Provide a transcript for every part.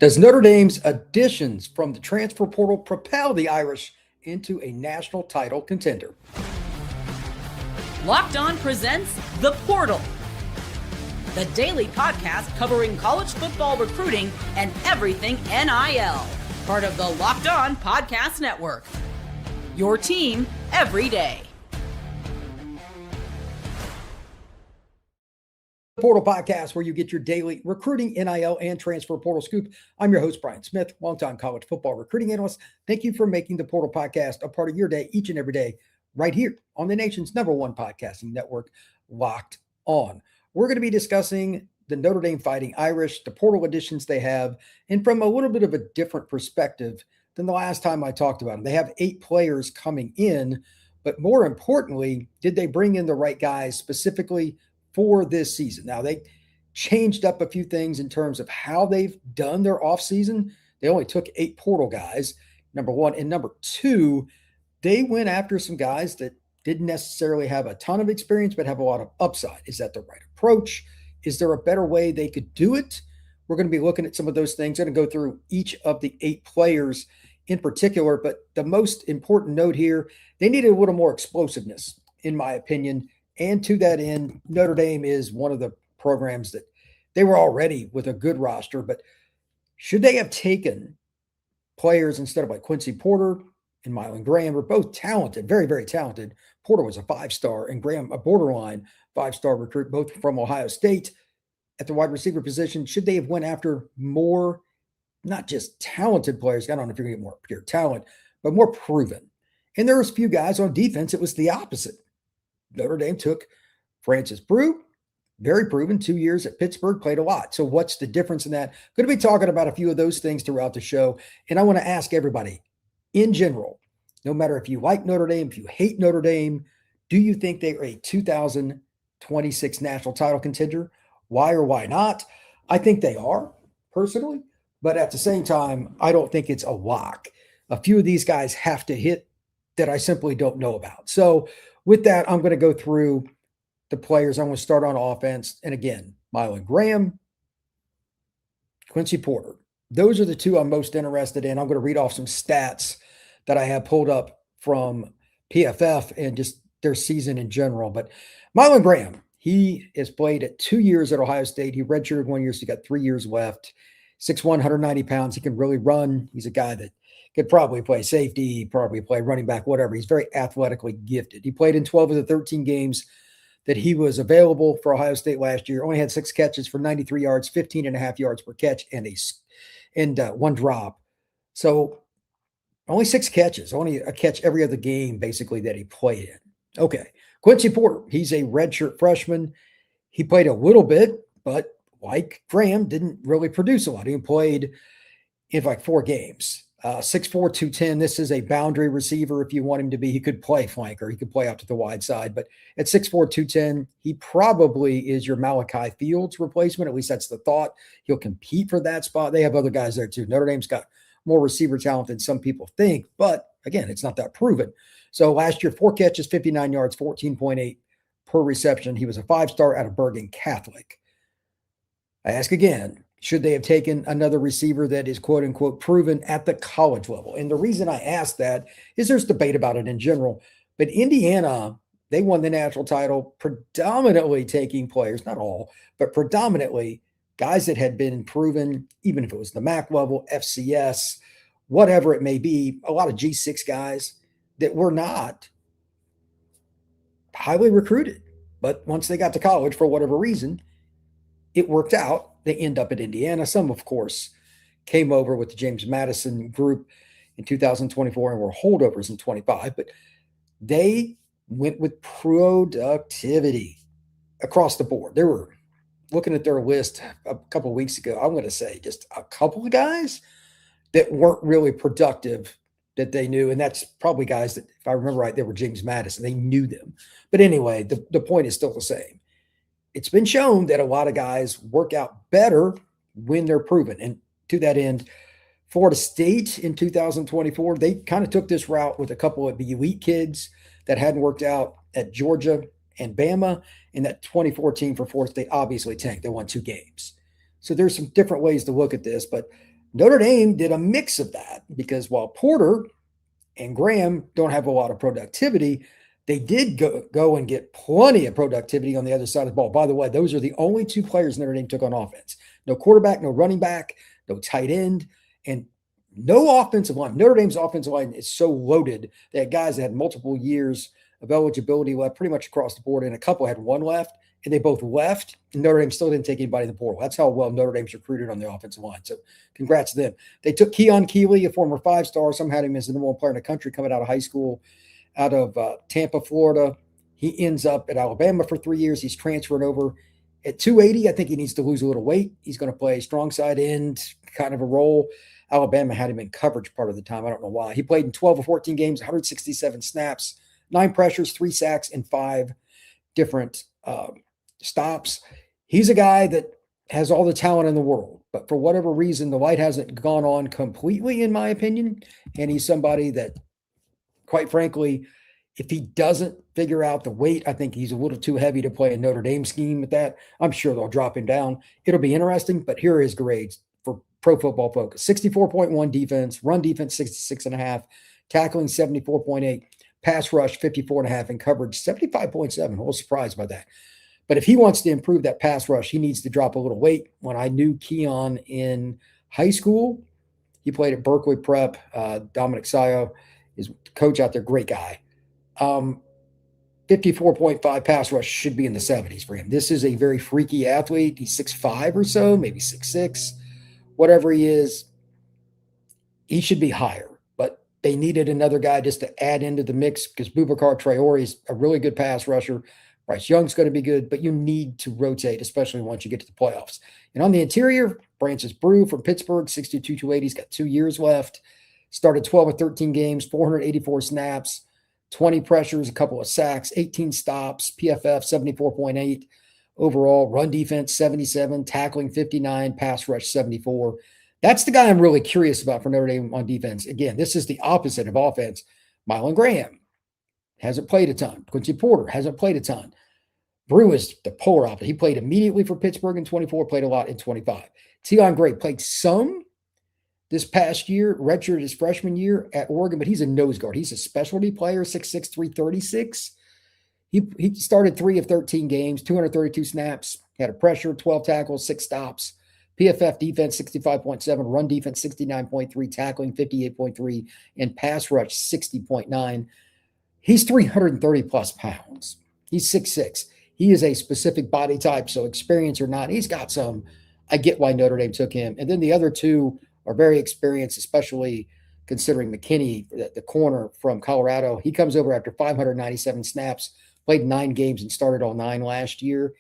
Does Notre Dame's additions from the transfer portal propel the Irish into a national title contender? Locked On presents The Portal, the daily podcast covering college football recruiting and everything NIL. Part of the Locked On Podcast Network. Your team every day. Portal Podcast, where you get your daily recruiting, NIL, and transfer portal scoop. I'm your host, Brian Smith, longtime college football recruiting analyst. Thank you for making the Portal Podcast a part of your day each and every day, right here on the nation's #1 podcasting network, Locked On. We're going to be discussing the Notre Dame Fighting Irish, the portal additions they have, and from a little bit of a different perspective than the last time I talked about them. They have 8 players coming in, but more importantly, did they bring in the right guys specifically for this season? Now, they changed up a few things in terms of how they've done their offseason. They only took 8 portal guys, number one. And number two, they went after some guys that didn't necessarily have a ton of experience, but have a lot of upside. Is that the right approach? Is there a better way they could do it? We're going to be looking at some of those things. I'm going to go through each of the 8 players in particular, but the most important note here, they needed a little more explosiveness, in my opinion. And to that end, Notre Dame is one of the programs that they were already with a good roster, but should they have taken players instead of like Quincy Porter and Mylan Graham? Were both talented, very, very talented. Porter was a 5-star and Graham a borderline 5-star recruit, both from Ohio State at the wide receiver position. Should they have went after more, not just talented players, I don't know if you're going to get more pure talent, but more proven? And there was a few guys on defense, it was the opposite. Notre Dame took Francis Brew, very proven, 2 years at Pittsburgh, played a lot. So what's the difference in that? Going to be talking about a few of those things throughout the show. And I want to ask everybody, in general, no matter if you like Notre Dame, if you hate Notre Dame, do you think they are a 2026 national title contender? Why or why not? I think they are, personally. But at the same time, I don't think it's a lock. A few of these guys have to hit that I simply don't know about. So with that, I'm going to go through the players. I'm going to start on offense. And again, Mylan Graham, Quincy Porter. Those are the 2 I'm most interested in. I'm going to read off some stats that I have pulled up from PFF and just their season in general. But Mylan Graham, he has played at 2 years at Ohio State. He redshirted 1 year, so he got 3 years left. 6'1", 190 pounds. He can really run. He's a guy that could probably play safety, probably play running back, whatever. He's very athletically gifted. He played in 12 of the 13 games that he was available for Ohio State last year. Only had 6 catches for 93 yards, 15.5 yards per catch, and 1 drop. So only 6 catches, only a catch every other game, basically, that he played in. Okay. Quincy Porter, he's a redshirt freshman. He played a little bit, but like Graham, didn't really produce a lot. He played in like 4 games. 6'4", 210. This is a boundary receiver if you want him to be. He could play flanker. He could play out to the wide side. But at 6'4", 210, he probably is your Malachi Fields replacement. At least that's the thought. He'll compete for that spot. They have other guys there too. Notre Dame's got more receiver talent than some people think. But again, it's not that proven. So last year, 4 catches, 59 yards, 14.8 per reception. He was a 5-star out of Bergen Catholic. I ask again, should they have taken another receiver that is quote unquote proven at the college level? And the reason I ask that is there's debate about it in general, but Indiana, they won the national title predominantly taking players, not all, but predominantly guys that had been proven, even if it was the MAC level, FCS, whatever it may be, a lot of G6 guys that were not highly recruited. But once they got to college, for whatever reason, it worked out. They end up at Indiana. Some, of course, came over with the James Madison group in 2024 and were holdovers in 25. But they went with productivity across the board. They were looking at their list a couple of weeks ago. I'm going to say just a couple of guys that weren't really productive that they knew. And that's probably guys that, if I remember right, they were James Madison. They knew them. But anyway, the point is still the same. It's been shown that a lot of guys work out better when they're proven. And to that end, Florida State in 2024, they kind of took this route with a couple of the elite kids that hadn't worked out at Georgia and Bama. In that 2014 for Florida State, obviously tanked. They won 2 games. So there's some different ways to look at this. But Notre Dame did a mix of that because while Porter and Graham don't have a lot of productivity, they did go and get plenty of productivity on the other side of the ball. By the way, those are the only two players Notre Dame took on offense. No quarterback, no running back, no tight end, and no offensive line. Notre Dame's offensive line is so loaded. They had guys that had multiple years of eligibility left pretty much across the board, and a couple had one left, and they both left. And Notre Dame still didn't take anybody in the portal. That's how well Notre Dame's recruited on the offensive line. So congrats to them. They took Keon Keeley, a former five-star. Some had him as the number one player in the country coming out of high school, out of Tampa, Florida. He ends up at Alabama for 3 years. He's transferred over at 280. I think he needs to lose a little weight. He's going to play strong side end kind of a role. Alabama had him in coverage part of the time. I don't know why. He played in 12 or 14 games, 167 snaps, 9 pressures, 3 sacks, and 5 different stops. He's a guy that has all the talent in the world, but for whatever reason, the light hasn't gone on completely, in my opinion. And he's somebody that, quite frankly, if he doesn't figure out the weight, I think he's a little too heavy to play a Notre Dame scheme with that. I'm sure they'll drop him down. It'll be interesting, but here are his grades for Pro Football Focus. 64.1 defense, run defense 66.5, tackling 74.8, pass rush 54.5, and coverage 75.7. A little surprised by that. But if he wants to improve that pass rush, he needs to drop a little weight. When I knew Keon in high school, he played at Berkeley Prep. Dominic Sayo is coach out there, great guy. 54.5 pass rush should be in the 70s for him. This is a very freaky athlete. He's 6'5" or so, maybe 6'6", whatever he is. He should be higher, but they needed another guy just to add into the mix because Boubacar Traore is a really good pass rusher. Bryce Young's going to be good, but you need to rotate, especially once you get to the playoffs. And on the interior, Francis Brew from Pittsburgh, 6'2", 280. He's got 2 years left. Started 12 or 13 games, 484 snaps, 20 pressures, a couple of sacks, 18 stops, PFF 74.8. Overall, run defense 77, tackling 59, pass rush 74. That's the guy I'm really curious about for Notre Dame on defense. Again, this is the opposite of offense. Mylan Graham hasn't played a ton. Quincy Porter hasn't played a ton. Brew is the polar opposite. He played immediately for Pittsburgh in 24, played a lot in 25. Tion Gray played some this past year, redshirted his freshman year at Oregon, but he's a nose guard. He's a specialty player, 6'6", 336. He started 3 of 13 games, 232 snaps, had a pressure, 12 tackles, 6 stops. PFF defense 65.7, run defense 69.3, tackling 58.3, and pass rush 60.9. He's 330 plus pounds. He's 6'6". He is a specific body type, so experience or not, he's got some. I get why Notre Dame took him. And then the other two are very experienced, especially considering McKinney, the corner from Colorado. He comes over after 597 snaps, played 9 games and started all 9 last year.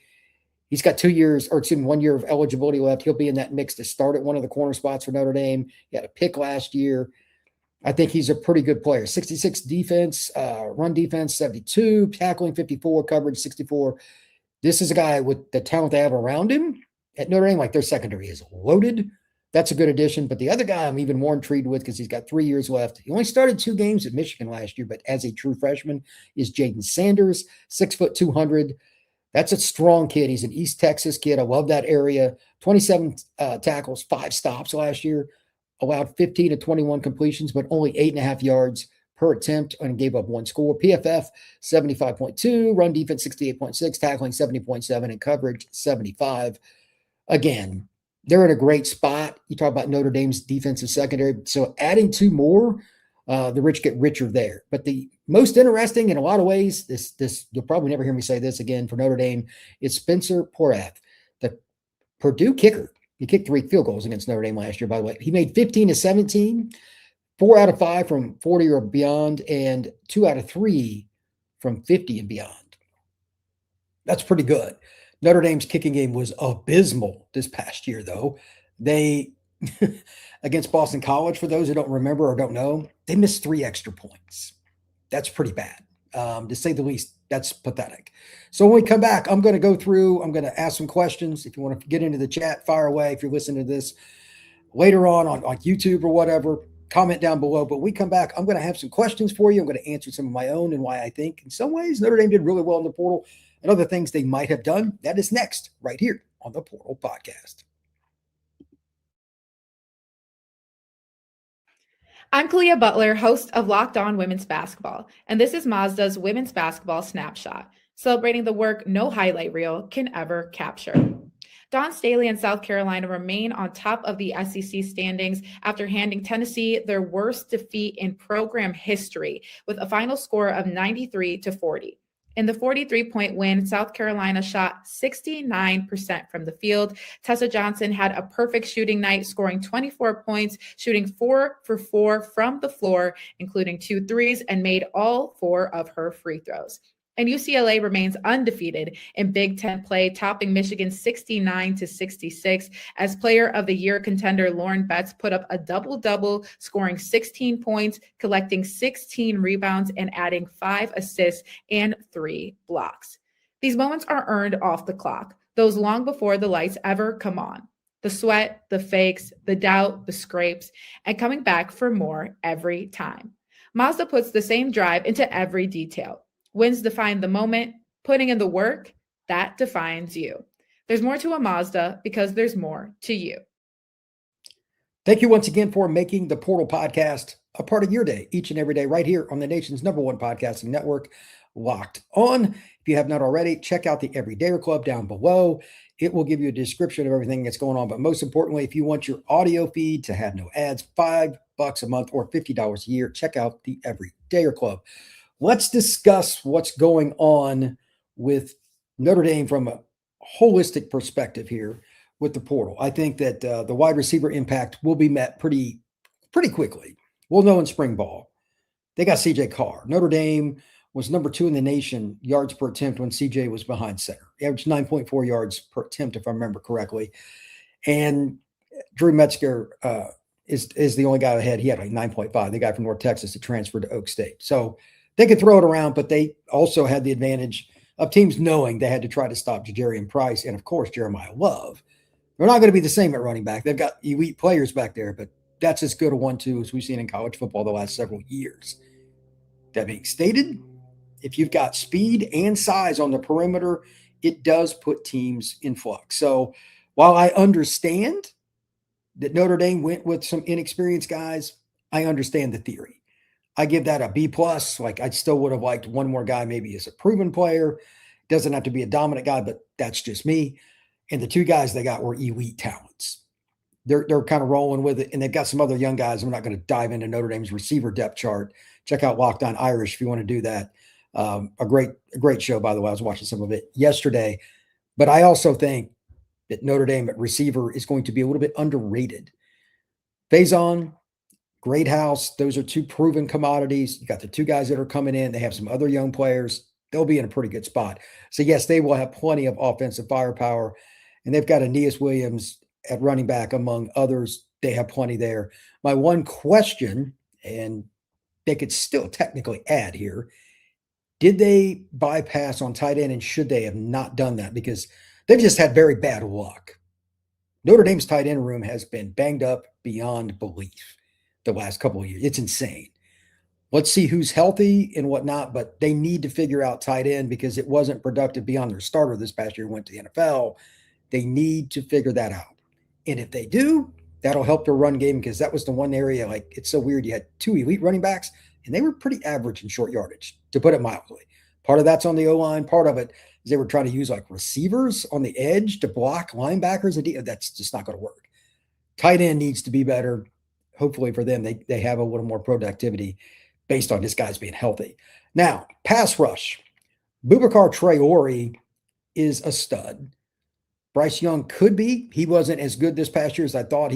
He's got 1 year of eligibility left. He'll be in that mix to start at one of the corner spots for Notre Dame. He had a pick last year. I think he's a pretty good player. 66 defense, run defense 72, tackling 54, coverage 64. This is a guy with the talent they have around him at Notre Dame. Like, their secondary is loaded. That's a good addition. But the other guy I'm even more intrigued with because he's got 3 years left. He only started 2 games at Michigan last year, but as a true freshman is Jaden Sanders, 6', 200. That's a strong kid. He's an East Texas kid. I love that area. 27 tackles, 5 stops last year. Allowed 15 to 21 completions, but only 8.5 yards per attempt and gave up 1 score. PFF 75.2, run defense 68.6, tackling 70.7, and coverage 75. Again, they're in a great spot. You talk about Notre Dame's defensive secondary. So adding 2 more, the rich get richer there. But the most interesting in a lot of ways, this you'll probably never hear me say this again for Notre Dame, is Spencer Porath, the Purdue kicker. He kicked 3 field goals against Notre Dame last year, by the way. He made 15 to 17, 4 out of 5 from 40 or beyond, and 2 out of 3 from 50 and beyond. That's pretty good. Notre Dame's kicking game was abysmal this past year, though. They, against Boston College, for those who don't remember or don't know, they missed 3 extra points. That's pretty bad. To say the least, that's pathetic. So when we come back, I'm going to go through, I'm going to ask some questions. If you want to get into the chat, fire away. If you're listening to this later on YouTube or whatever, comment down below. But when we come back, I'm going to have some questions for you. I'm going to answer some of my own and why I think in some ways Notre Dame did really well in the portal and other things they might have done. That is next right here on the Portal Podcast. I'm Kalia Butler, host of Locked On Women's Basketball, and this is Mazda's Women's Basketball Snapshot, celebrating the work no highlight reel can ever capture. Dawn Staley and South Carolina remain on top of the SEC standings after handing Tennessee their worst defeat in program history with a final score of 93-40. In the 43-point win, South Carolina shot 69% from the field. Tessa Johnson had a perfect shooting night, scoring 24 points, shooting 4 for 4 from the floor, including 2 threes, and made all 4 of her free throws. And UCLA remains undefeated in Big Ten play, topping Michigan 69-66 as Player of the Year contender Lauren Betts put up a double-double, scoring 16 points, collecting 16 rebounds, and adding 5 assists and 3 blocks. These moments are earned off the clock, those long before the lights ever come on. The sweat, the fakes, the doubt, the scrapes, and coming back for more every time. Mazda puts the same drive into every detail. Wins define the moment, putting in the work, that defines you. There's more to a Mazda because there's more to you. Thank you once again for making the Portal Podcast a part of your day, each and every day, right here on the nation's #1 podcasting network, Locked On. If you have not already, check out the Everydayer Club down below. It will give you a description of everything that's going on. But most importantly, if you want your audio feed to have no ads, $5 a month or $50 a year, check out the Everydayer Club. Let's discuss what's going on with Notre Dame from a holistic perspective here with the portal. I think that the wide receiver impact will be met pretty quickly. We'll know in spring ball. They got CJ Carr. Notre Dame was number 2 in the nation yards per attempt when CJ was behind center. He averaged 9.4 yards per attempt, if I remember correctly. And Drew Metzger is the only guy ahead. He had like 9.5. The guy from North Texas that transferred to Oak State. So they could throw it around, but they also had the advantage of teams knowing they had to try to stop Jadarian Price and, of course, Jeremiyah Love. They're not going to be the same at running back. They've got elite players back there, but that's as good a 1-2 as we've seen in college football the last several years. That being stated, if you've got speed and size on the perimeter, it does put teams in flux. So while I understand that Notre Dame went with some inexperienced guys, I understand the theory. I give that a B+. Like, I still would have liked one more guy, maybe as a proven player. Doesn't have to be a dominant guy, but that's just me. And the 2 guys they got were elite talents. They're kind of rolling with it, and they've got some other young guys. I'm not going to dive into Notre Dame's receiver depth chart. Check out Locked On Irish if you want to do that. A great show, by the way. I was watching some of it yesterday. But I also think that Notre Dame at receiver is going to be a little bit underrated. Faison, Greathouse, those are 2 proven commodities. You got the 2 guys that are coming in. They have some other young players. They'll be in a pretty good spot. So, yes, they will have plenty of offensive firepower. And they've got Aeneas Williams at running back, among others. They have plenty there. My one question, and they could still technically add here, did they bypass on tight end, and should they have not done that? Because they've just had very bad luck. Notre Dame's tight end room has been banged up beyond belief the last couple of years. It's insane. Let's see who's healthy and whatnot, but they need to figure out tight end because it wasn't productive beyond their starter this past year, went to the NFL. They need to figure that out. And if they do, that'll help their run game, because that was the one area, like, it's so weird. You had 2 elite running backs, and they were pretty average in short yardage, to put it mildly. Part of that's on the O-line. Part of it is they were trying to use like receivers on the edge to block linebackers. That's just not going to work. Tight end needs to be better. Hopefully for them, they have a little more productivity based on just guys being healthy. Now, pass rush. Boubacar Traore is a stud. Bryce Young could be. He wasn't as good this past year as I thought.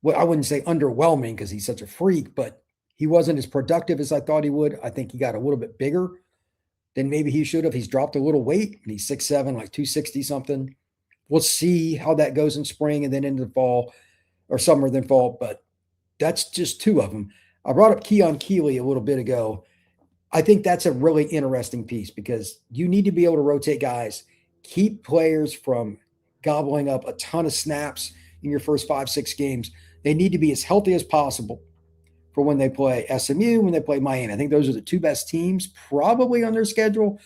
Well, I wouldn't say underwhelming because he's such a freak, but he wasn't as productive as I thought he would. I think he got a little bit bigger than maybe he should have. He's dropped a little weight, and he's 6'7", like 260 something. We'll see how that goes in spring and then into the fall, or summer then fall, but that's just 2 of them. I brought up Keon Keeley a little bit ago. I think that's a really interesting piece because you need to be able to rotate guys, keep players from gobbling up a ton of snaps in your first 5-6 games. They need to be as healthy as possible for when they play SMU, when they play Miami. I think those are the 2 best teams probably on their schedule.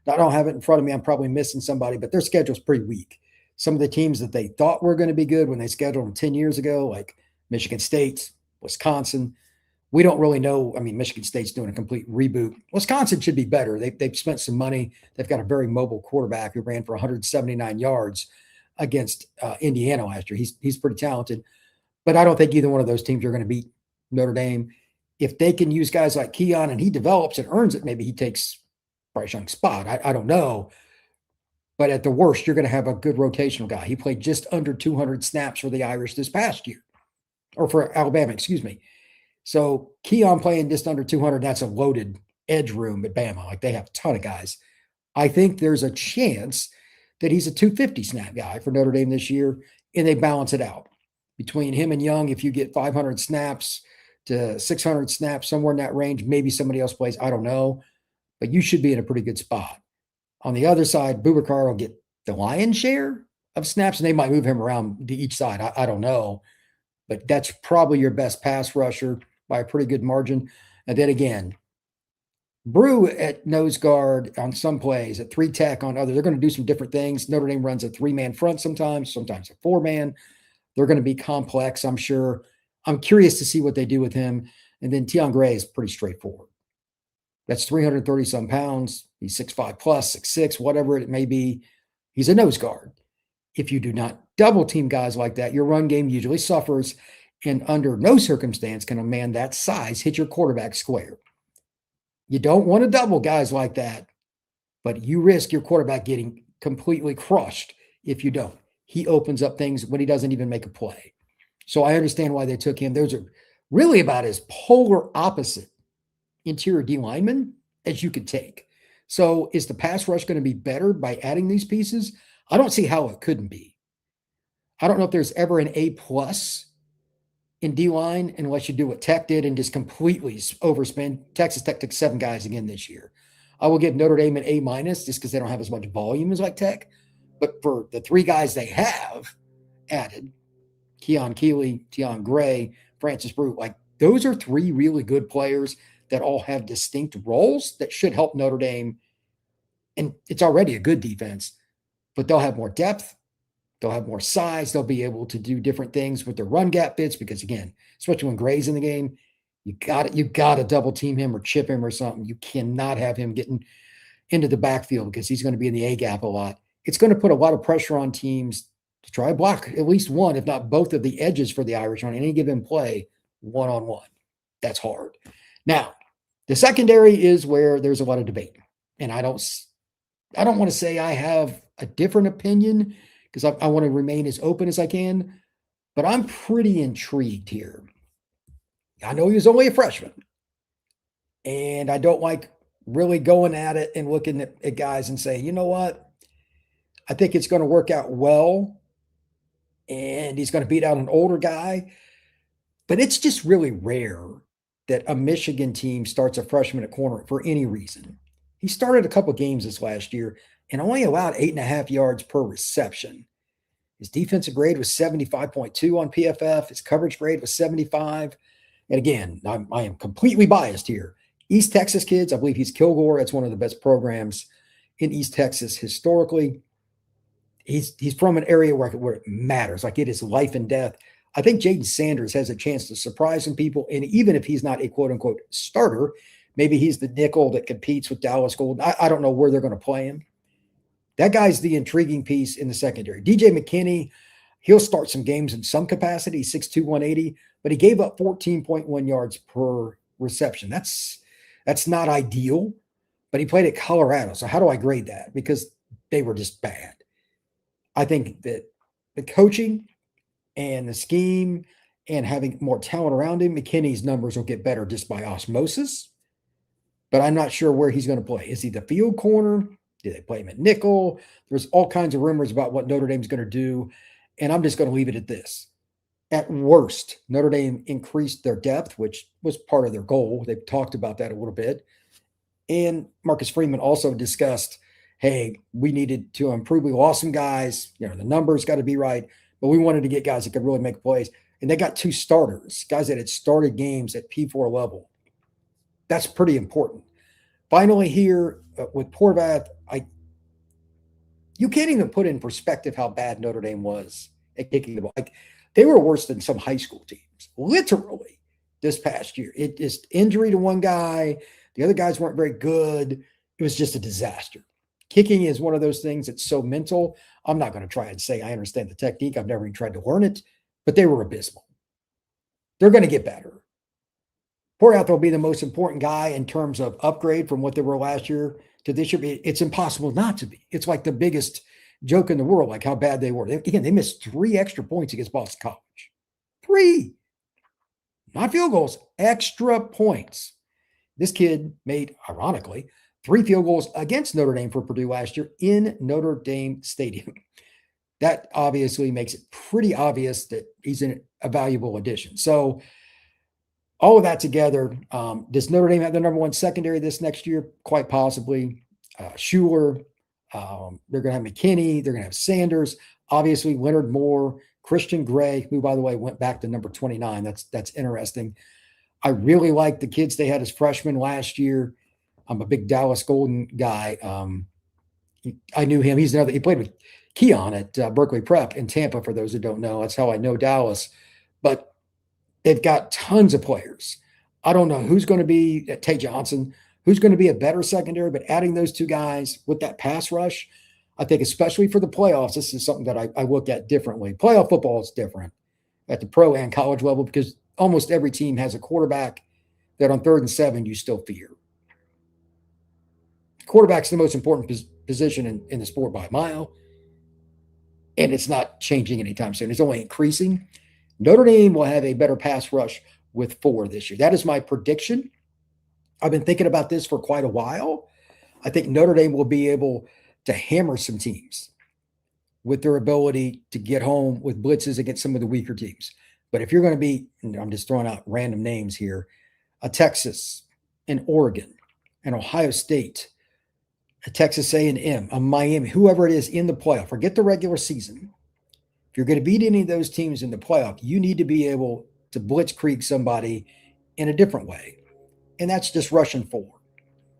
I don't have it in front of me. I'm probably missing somebody, but their schedule's pretty weak. Some of the teams that they thought were going to be good when they scheduled them 10 years ago, like Michigan State, Wisconsin, we don't really know. I mean, Michigan State's doing a complete reboot. Wisconsin should be better. They've spent some money. They've got a very mobile quarterback who ran for 179 yards against Indiana last year. He's pretty talented, but I don't think either one of those teams are going to beat Notre Dame. If they can use guys like Keon and he develops and earns it, maybe he takes Bryce Young's spot. I don't know. But at the worst, you're going to have a good rotational guy. He played just under 200 snaps for the Irish this past year, or for Alabama, excuse me. So Keon playing just under 200, that's a loaded edge room at Bama. Like they have a ton of guys. I think there's a chance that he's a 250 snap guy for Notre Dame this year, and they balance it out. Between him and Young, if you get 500 snaps to 600 snaps, somewhere in that range, maybe somebody else plays. I don't know. But you should be in a pretty good spot. On the other side, Boubacar will get the lion's share of snaps, and they might move him around to each side. I don't know. But that's probably your best pass rusher by a pretty good margin. And then again, Brew at nose guard on some plays, at 3-tech on others. They're going to do some different things. Notre Dame runs a 3-man front sometimes a 4-man. They're going to be complex, I'm sure. I'm curious to see what they do with him. And then Tion Gray is pretty straightforward. That's 330-some pounds. He's 6'5 plus, 6'6", whatever it may be. He's a nose guard. If you do not double team guys like that, your run game usually suffers, and under no circumstance can a man that size hit your quarterback square. You don't want to double guys like that, but you risk your quarterback getting completely crushed if you don't. He opens up things when he doesn't even make a play. So I understand why they took him. Those are really about as polar opposite interior D lineman as you could take. So is the pass rush going to be better by adding these pieces? I don't see how it couldn't be. I don't know if there's ever an A+ in D-line unless you do what Tech did and just completely overspend. Texas Tech took 7 guys again this year. I will give Notre Dame an A- just because they don't have as much volume as like Tech. But for the 3 guys they have added, Keon Keeley, Tion Gray, Francis Brew, like those are 3 really good players that all have distinct roles that should help Notre Dame. And it's already a good defense, but they'll have more depth. They'll have more size. They'll be able to do different things with their run gap fits because, again, especially when Gray's in the game, you got to double team him or chip him or something. You cannot have him getting into the backfield because he's going to be in the A gap a lot. It's going to put a lot of pressure on teams to try to block at least one, if not both of the edges for the Irish on any given play, one-on-one. That's hard. Now, the secondary is where there's a lot of debate. And I don't want to say I have a different opinion because I want to remain as open as I can, but I'm pretty intrigued here. I know he was only a freshman, and I don't like really going at it and looking at guys and saying, you know what? I think it's going to work out well, and he's going to beat out an older guy, but it's just really rare that a Michigan team starts a freshman at corner for any reason. He started a couple games this last year and only allowed 8.5 yards per reception. His defensive grade was 75.2 on PFF. His coverage grade was 75. And again, I am completely biased here. East Texas kids, I believe he's Kilgore. That's one of the best programs in East Texas historically. He's from an area where it matters. Like it is life and death. I think Jaden Sanders has a chance to surprise some people. And even if he's not a quote-unquote starter, maybe he's the nickel that competes with Dallas Golden. I don't know where they're going to play him. That guy's the intriguing piece in the secondary. DJ McKinney, he'll start some games in some capacity, 6'2", 180, but he gave up 14.1 yards per reception. That's not ideal, but he played at Colorado. So how do I grade that? Because they were just bad. I think that the coaching and the scheme and having more talent around him, McKinney's numbers will get better just by osmosis. But I'm not sure where he's going to play. Is he the field corner? Do they play him at nickel? There's all kinds of rumors about what Notre Dame's going to do. And I'm just going to leave it at this. At worst, Notre Dame increased their depth, which was part of their goal. They've talked about that a little bit. And Marcus Freeman also discussed, hey, we needed to improve. We lost some guys. You know, the numbers got to be right. But we wanted to get guys that could really make plays. And they got 2 starters, guys that had started games at P4 level. That's pretty important. Finally here with Horvath, you can't even put in perspective how bad Notre Dame was at kicking the ball. Like, they were worse than some high school teams, literally. this past year. It just injury to one guy. The other guys weren't very good. It was just a disaster. Kicking is one of those things that's so mental. I'm not going to try and say I understand the technique. I've never even tried to learn it, but they were abysmal. They're going to get better. Portath will be the most important guy in terms of upgrade from what they were last year to this year. It's impossible not to be. It's like the biggest joke in the world, like how bad they were. Again, they missed 3 extra points against Boston College. 3. Not field goals, extra points. This kid made, ironically, 3 field goals against Notre Dame for Purdue last year in Notre Dame Stadium. That obviously makes it pretty obvious that he's a valuable addition. So all of that together, does Notre Dame have the number 1 secondary this next year? Quite possibly. Schuler, they're going to have McKinney, they're going to have Sanders, obviously Leonard Moore, Christian Gray, who, by the way, went back to number 29. That's interesting. I really like the kids they had as freshmen last year. I'm a big Dallas Golden guy. I knew him. He played with Keon at Berkeley Prep in Tampa, for those who don't know. That's how I know Dallas. But they've got tons of players. I don't know who's going to be at Tay Johnson, who's going to be a better secondary, but adding those 2 guys with that pass rush, I think especially for the playoffs, this is something that I look at differently. Playoff football is different at the pro and college level because almost every team has a quarterback that on 3rd and 7 you still fear. Quarterback's the most important position in the sport by a mile, and it's not changing anytime soon. It's only increasing. Notre Dame will have a better pass rush with 4 this year. That is my prediction. I've been thinking about this for quite a while. I think Notre Dame will be able to hammer some teams with their ability to get home with blitzes against some of the weaker teams. But if you're going to be, I'm just throwing out random names here, a Texas, an Oregon, an Ohio State, a Texas A&M, a Miami, whoever it is in the playoff, forget the regular season. If you're going to beat any of those teams in the playoff, you need to be able to blitzkrieg somebody in a different way. And that's just rushing 4.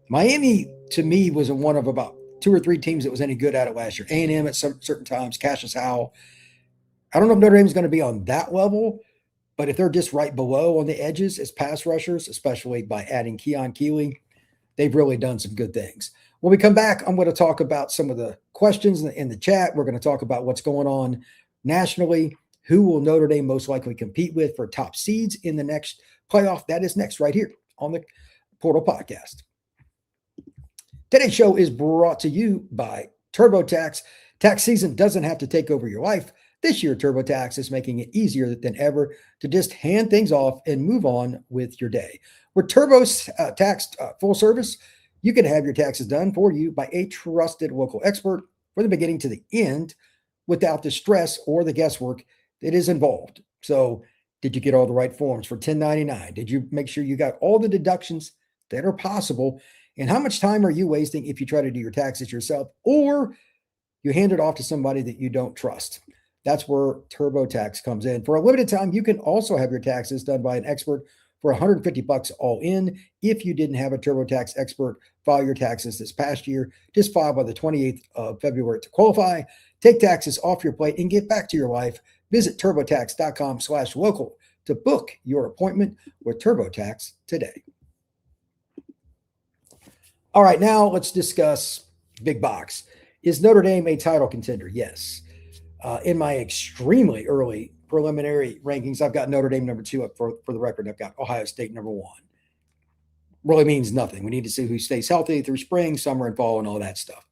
Miami, to me, was one of about 2 or 3 teams that was any good at it last year. A&M at some certain times, Cassius Howell. I don't know if Notre Dame is going to be on that level, but if they're just right below on the edges as pass rushers, especially by adding Keon Keeley, they've really done some good things. When we come back, I'm going to talk about some of the questions in the chat. We're going to talk about what's going on nationally. Who will Notre Dame most likely compete with for top seeds in the next playoff? That is next right here on the Portal Podcast. Today's show is brought to you by TurboTax. Tax season doesn't have to take over your life. This year, TurboTax is making it easier than ever to just hand things off and move on with your day. With TurboTax full service, you can have your taxes done for you by a trusted local expert from the beginning to the end without the stress or the guesswork that is involved. So, did you get all the right forms for 1099? Did you make sure you got all the deductions that are possible? And how much time are you wasting if you try to do your taxes yourself or you hand it off to somebody that you don't trust? That's where TurboTax comes in. For a limited time, you can also have your taxes done by an expert for $150 all in. If you didn't have a TurboTax expert file your taxes this past year, just file by the 28th of February to qualify. Take taxes off your plate and get back to your life. Visit TurboTax.com/local to book your appointment with TurboTax today. All right, now let's discuss Big Box. Is Notre Dame a title contender? Yes. In my extremely early preliminary rankings, I've got Notre Dame number 2 up for the record. I've got Ohio State number 1. Really means nothing. We need to see who stays healthy through spring, summer, and fall, and all that stuff.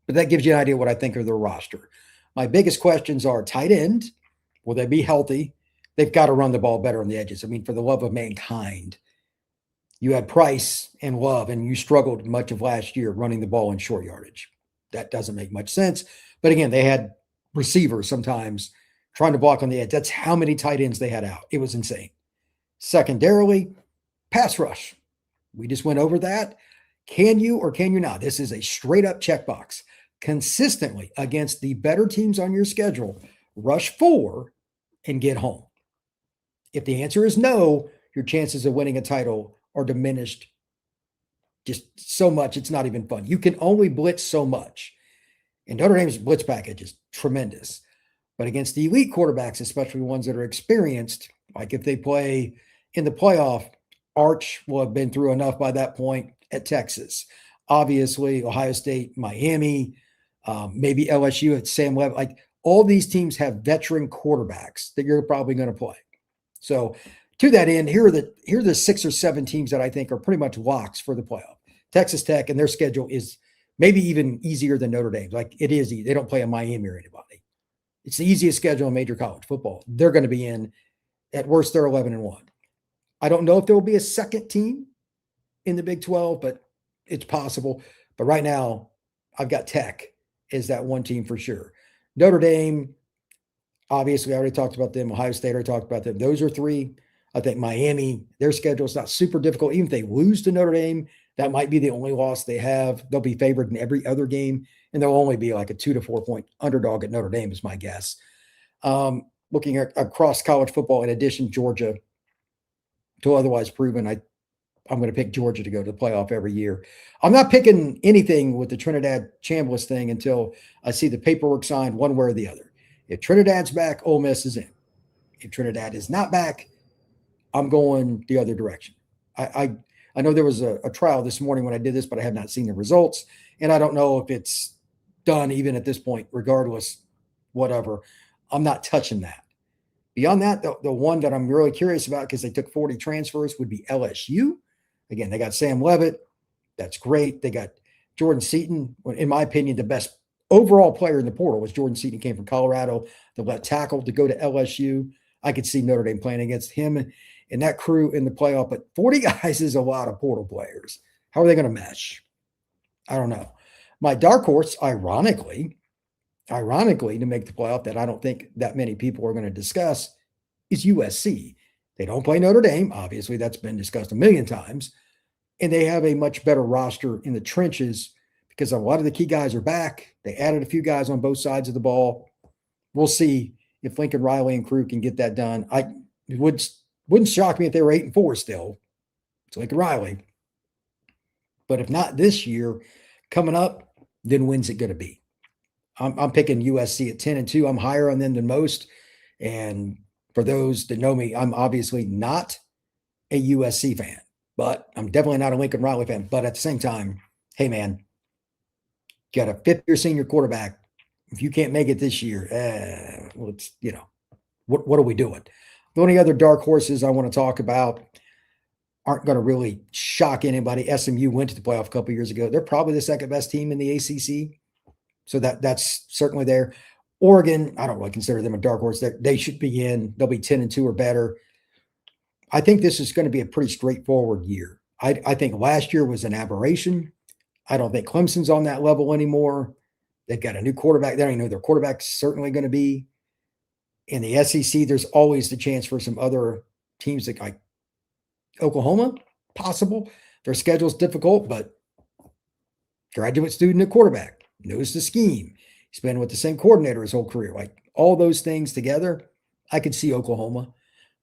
But that gives you an idea what I think of their roster. My biggest questions are tight end. Will they be healthy? They've got to run the ball better on the edges. I mean, for the love of mankind, you had Price and Love, and you struggled much of last year running the ball in short yardage. That doesn't make much sense. But again, they had receivers sometimes trying to block on the edge. That's how many tight ends they had out. It was insane. Secondarily, pass rush. We just went over that. Can you or can you not? This is a straight up checkbox. Consistently against the better teams on your schedule, rush 4 and get home. If the answer is no, your chances of winning a title are diminished just so much, it's not even fun. You can only blitz so much. And Notre Dame's blitz package is tremendous. But against the elite quarterbacks, especially ones that are experienced, like if they play In the playoff, Arch will have been through enough by that point at Texas. Obviously, Ohio State, Miami, maybe LSU at Sam Webb. Like all these teams have veteran quarterbacks that you're probably going to play. So to that end, here are the 6 or 7 teams that I think are pretty much locks for the playoff. Texas Tech, and their schedule is maybe even easier than Notre Dame's. Like it is, they don't play in Miami or anybody. It's the easiest schedule in major college football. They're going to be in, at worst, they're 11-1. I don't know if there will be a second team in the Big 12, but it's possible. But right now, I've got Tech as that one team for sure. Notre Dame, obviously, I already talked about them. Ohio State, I already talked about them. Those are 3. I think Miami, their schedule is not super difficult. Even if they lose to Notre Dame, that might be the only loss they have. They'll be favored in every other game, and they'll only be like a 2 to 4 point underdog at Notre Dame is my guess. Looking at across college football, in addition, Georgia, till otherwise proven, I'm going to pick Georgia to go to the playoff every year. I'm not picking anything with the Trinidad Chambliss thing until I see the paperwork signed one way or the other. If Trinidad's back, Ole Miss is in. If Trinidad is not back, I'm going the other direction. I know there was a trial this morning when I did this, but I have not seen the results. And I don't know if it's done even at this point, regardless, whatever. I'm not touching that. Beyond that, the one that I'm really curious about, because they took 40 transfers, would be LSU. Again, they got Sam Leavitt. That's great. They got Jordan Seaton. In my opinion, the best overall player in the portal was Jordan Seaton. He came from Colorado, the left tackle, to go to LSU. I could see Notre Dame playing against him and that crew in the playoff. But 40 guys is a lot of portal players. How are they going to mesh? I don't know. My dark horse, ironically, to make the playoff that I don't think that many people are going to discuss is USC. They don't play Notre Dame. Obviously, that's been discussed a million times. And they have a much better roster in the trenches because a lot of the key guys are back. They added a few guys on both sides of the ball. We'll see if Lincoln Riley and crew can get that done. It wouldn't shock me if they were 8-4 still. It's Lincoln Riley. But if not this year, coming up, then when's it going to be? I'm picking USC at 10-2. I'm higher on them than most. And for those that know me, I'm obviously not a USC fan, but I'm definitely not a Lincoln Riley fan. But at the same time, hey, man, you got a 5th-year senior quarterback. If you can't make it this year, well, it's, what are we doing? The only other dark horses I want to talk about aren't going to really shock anybody. SMU went to the playoff a couple years ago. They're probably the second best team in the ACC. So that's certainly there. Oregon, I don't really consider them a dark horse. They should be in. They'll be 10-2 or better. I think this is going to be a pretty straightforward year. I think last year was an aberration. I don't think Clemson's on that level anymore. They've got a new quarterback. They don't even know their quarterback's certainly going to be. In the SEC, there's always the chance for some other teams that, like Oklahoma, possible. Their schedule's difficult, but graduate student at quarterback, knows the scheme. He's been with the same coordinator his whole career. Like all those things together, I could see Oklahoma.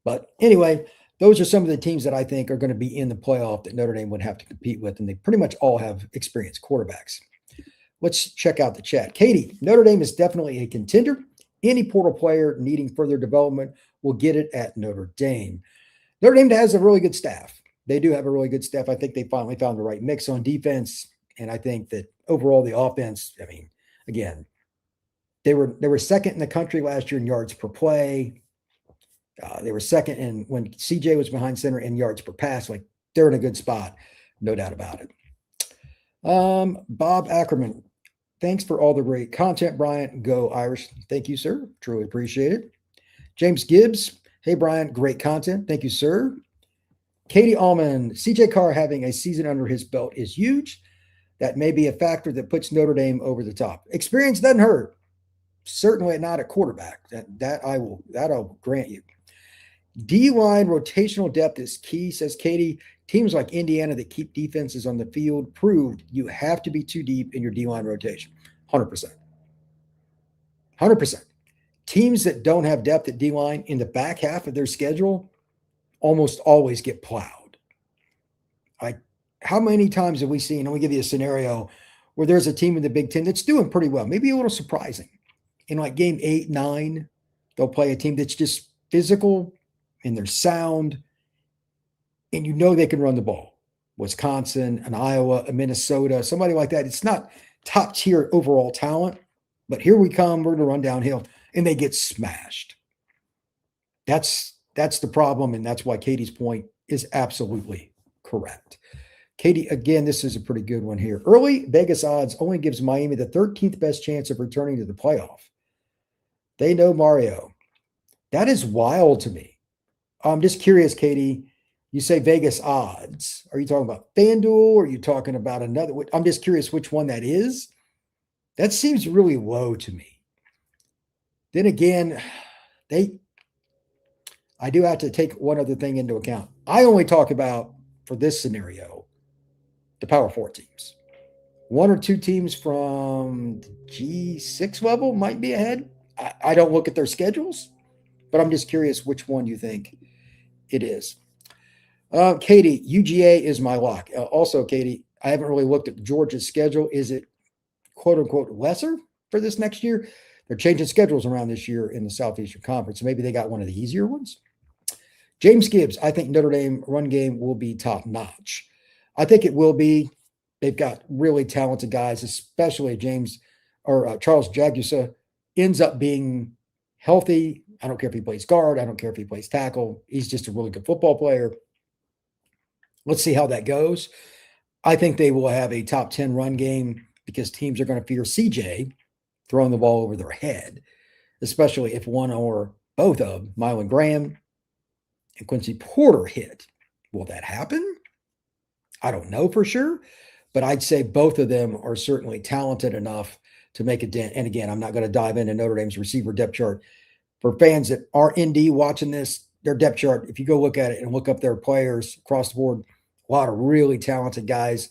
But anyway, those are some of the teams that I think are going to be in the playoff that Notre Dame would have to compete with, and they pretty much all have experienced quarterbacks. Let's check out the chat. Katie, Notre Dame is definitely a contender. Any portal player needing further development will get it at Notre Dame. Notre Dame has a really good staff. They do have a really good staff. I think they finally found the right mix on defense, and I think that overall the offense, I mean, again, they were second in the country last year in yards per play. They were second in when CJ was behind center in yards per pass. Like they're in a good spot, no doubt about it. Bob Ackerman, thanks for all the great content, Brian. Go Irish. Thank you, sir. Truly appreciate it. James Gibbs, hey, Brian, great content. Thank you, sir. Katie Allman, CJ Carr having a season under his belt is huge. That may be a factor that puts Notre Dame over the top. Experience doesn't hurt. Certainly not at quarterback. That I'll grant you. D-line rotational depth is key, says Katie. Teams like Indiana that keep defenses on the field proved you have to be too deep in your D-line rotation. 100%. 100%. Teams that don't have depth at D-line in the back half of their schedule almost always get plowed. How many times have we seen, and we give you a scenario where there's a team in the Big Ten that's doing pretty well, maybe a little surprising. In like game 8, 9, they'll play a team that's just physical and they're sound, and you know they can run the ball. Wisconsin, an Iowa, a Minnesota, somebody like that. It's not top tier overall talent, but here we come. We're going to run downhill, and they get smashed. That's the problem, and that's why Katie's point is absolutely correct. Katie, again, this is a pretty good one here. Early Vegas odds only gives Miami the 13th best chance of returning to the playoff. They know Mario. That is wild to me. I'm just curious, Katie. You say Vegas odds. Are you talking about FanDuel? Or are you talking about another? I'm just curious which one that is. That seems really low to me. Then again, I do have to take one other thing into account. I only talk about, for this scenario, the Power 4 teams. One or two teams from the G6 level might be ahead. I don't look at their schedules, but I'm just curious which one you think it is. Katie, UGA is my lock. Also, Katie, I haven't really looked at Georgia's schedule. Is it quote unquote lesser for this next year? They're changing schedules around this year in the Southeastern Conference. Maybe they got one of the easier ones. James Gibbs, I think Notre Dame run game will be top notch. I think it will be. They've got really talented guys, especially Charles Jagusa ends up being healthy. I don't care if he plays guard. I don't care if he plays tackle. He's just a really good football player. Let's see how that goes. I think they will have a top 10 run game because teams are going to fear CJ throwing the ball over their head, especially if one or both of Mylan Graham and Quincy Porter hit. Will that happen? I don't know for sure, but I'd say both of them are certainly talented enough to make a dent. And again, I'm not going to dive into Notre Dame's receiver depth chart. For fans that are ND watching this, their depth chart, if you go look at it and look up their players across the board, a lot of really talented guys.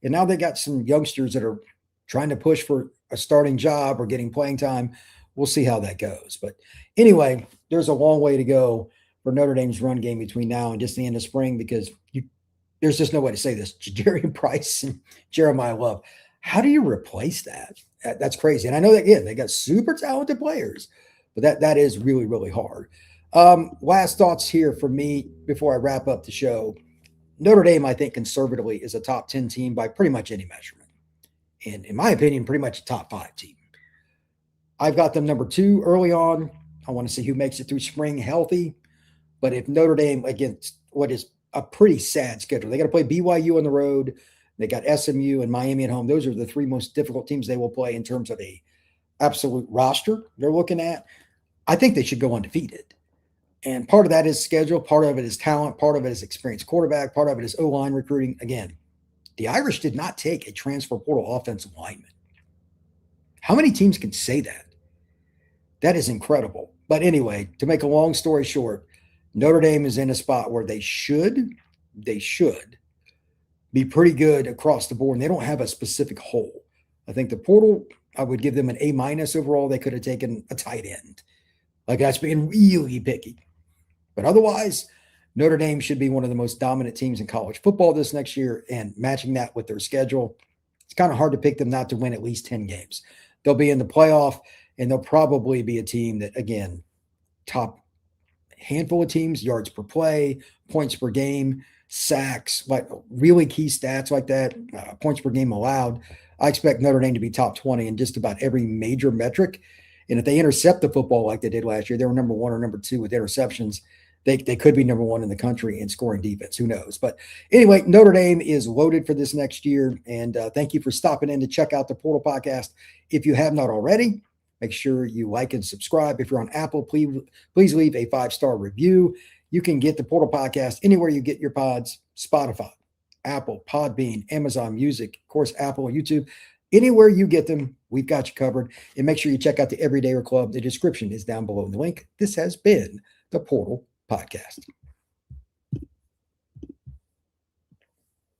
And now they got some youngsters that are trying to push for a starting job or getting playing time. We'll see how that goes. But anyway, there's a long way to go for Notre Dame's run game between now and just the end of spring because there's just no way to say this. Jadarian Price and Jeremiyah Love. How do you replace that? That's crazy. And I know that, again, they got super talented players, but that is really, really hard. Last thoughts here for me before I wrap up the show. Notre Dame, I think, conservatively is a top 10 team by pretty much any measurement. And in my opinion, pretty much a top 5 team. I've got them number 2 early on. I want to see who makes it through spring healthy. But if Notre Dame, against what is a pretty sad schedule, they got to play BYU on the road. They got SMU and Miami at home. Those are the 3 most difficult teams they will play in terms of a absolute roster they're looking at. I think they should go undefeated. And part of that is schedule. Part of it is talent. Part of it is experienced quarterback. Part of it is O-line recruiting. Again, the Irish did not take a transfer portal offensive lineman. How many teams can say that? That is incredible. But anyway, to make a long story short, Notre Dame is in a spot where they should be pretty good across the board. And they don't have a specific hole. I think the portal, I would give them an A- overall. They could have taken a tight end. Like, that's being really picky. But otherwise, Notre Dame should be one of the most dominant teams in college football this next year, and matching that with their schedule, it's kind of hard to pick them not to win at least 10 games. They'll be in the playoff, and they'll probably be a team that, again, top handful of teams, yards per play, points per game, sacks, like really key stats like that, points per game allowed. I expect Notre Dame to be top 20 in just about every major metric. And if they intercept the football like they did last year, they were number 1 or number 2 with interceptions. They could be number 1 in the country in scoring defense. Who knows? But anyway, Notre Dame is loaded for this next year. And thank you for stopping in to check out the Portal Podcast. If you have not already, make sure you like and subscribe. If you're on Apple, please leave a 5-star review. You can get the Portal Podcast anywhere you get your pods: Spotify, Apple, Podbean, Amazon Music, of course, Apple, YouTube. Anywhere you get them, we've got you covered. And make sure you check out the Everydayer Club. The description is down below in the link. This has been the Portal Podcast.